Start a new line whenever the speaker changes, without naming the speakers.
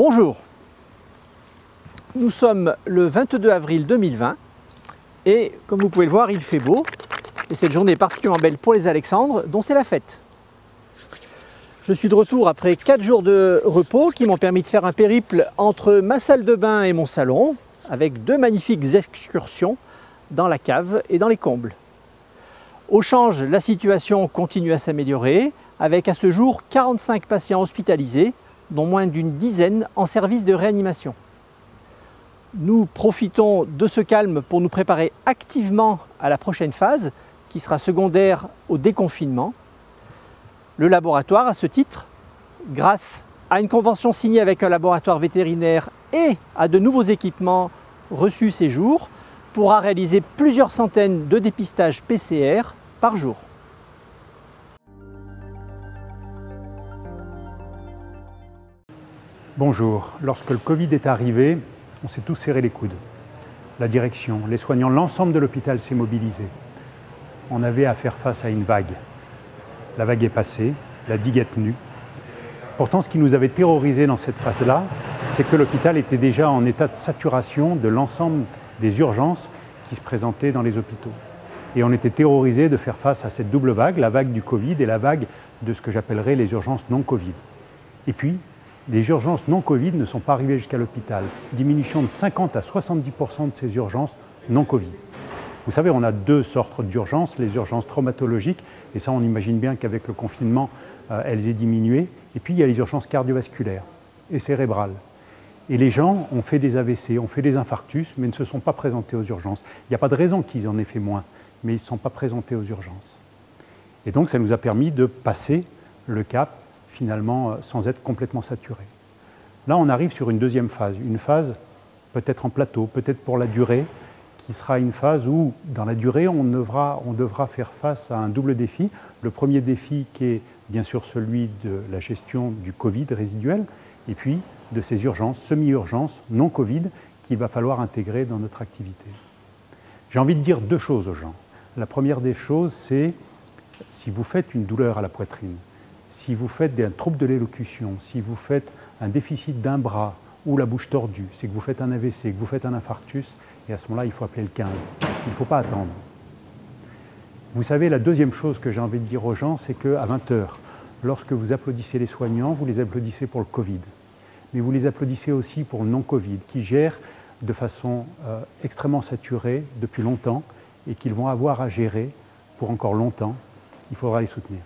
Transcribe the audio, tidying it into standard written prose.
Bonjour, nous sommes le 22 avril 2020 et comme vous pouvez le voir, il fait beau et cette journée est particulièrement belle pour les Alexandres dont c'est la fête. Je suis de retour après 4 jours de repos qui m'ont permis de faire un périple entre ma salle de bain et mon salon avec 2 magnifiques excursions dans la cave et dans les combles. Au change, la situation continue à s'améliorer avec à ce jour 45 patients hospitalisés dont moins d'une dizaine en service de réanimation. Nous profitons de ce calme pour nous préparer activement à la prochaine phase qui sera secondaire au déconfinement. Le laboratoire, à ce titre, grâce à une convention signée avec un laboratoire vétérinaire et à de nouveaux équipements reçus ces jours, pourra réaliser plusieurs centaines de dépistages PCR par jour.
Bonjour. Lorsque le Covid est arrivé, on s'est tous serré les coudes. La direction, les soignants, l'ensemble de l'hôpital s'est mobilisé. On avait à faire face à une vague. La vague est passée, la digue est tenue. Pourtant, ce qui nous avait terrorisés dans cette phase-là, c'est que l'hôpital était déjà en état de saturation de l'ensemble des urgences qui se présentaient dans les hôpitaux. Et on était terrorisés de faire face à cette double vague, la vague du Covid et la vague de ce que j'appellerais les urgences non-Covid. Et puis, les urgences non-Covid ne sont pas arrivées jusqu'à l'hôpital. Diminution de 50 à 70% de ces urgences non-Covid. Vous savez, on a 2 sortes d'urgences, les urgences traumatologiques, et ça on imagine bien qu'avec le confinement, elles aient diminué. Et puis il y a les urgences cardiovasculaires et cérébrales. Et les gens ont fait des AVC, ont fait des infarctus, mais ne se sont pas présentés aux urgences. Il n'y a pas de raison qu'ils en aient fait moins, mais ils ne se sont pas présentés aux urgences. Et donc ça nous a permis de passer le cap, finalement, sans être complètement saturé. Là, on arrive sur une deuxième phase, une phase peut-être en plateau, peut-être pour la durée, qui sera une phase où, dans la durée, on devra faire face à un double défi. Le premier défi qui est bien sûr celui de la gestion du Covid résiduel, et puis de ces urgences, semi-urgences, non-Covid, qu'il va falloir intégrer dans notre activité. J'ai envie de dire 2 choses aux gens. La première des choses, c'est si vous faites une douleur à la poitrine, si vous faites un trouble de l'élocution, si vous faites un déficit d'un bras ou la bouche tordue, c'est que vous faites un AVC, que vous faites un infarctus, et à ce moment-là, il faut appeler le 15. Il ne faut pas attendre. Vous savez, la deuxième chose que j'ai envie de dire aux gens, c'est qu'à 20 h, lorsque vous applaudissez les soignants, vous les applaudissez pour le Covid. Mais vous les applaudissez aussi pour le non-Covid, qui gèrent de façon extrêmement saturée depuis longtemps et qu'ils vont avoir à gérer pour encore longtemps. Il faudra les soutenir.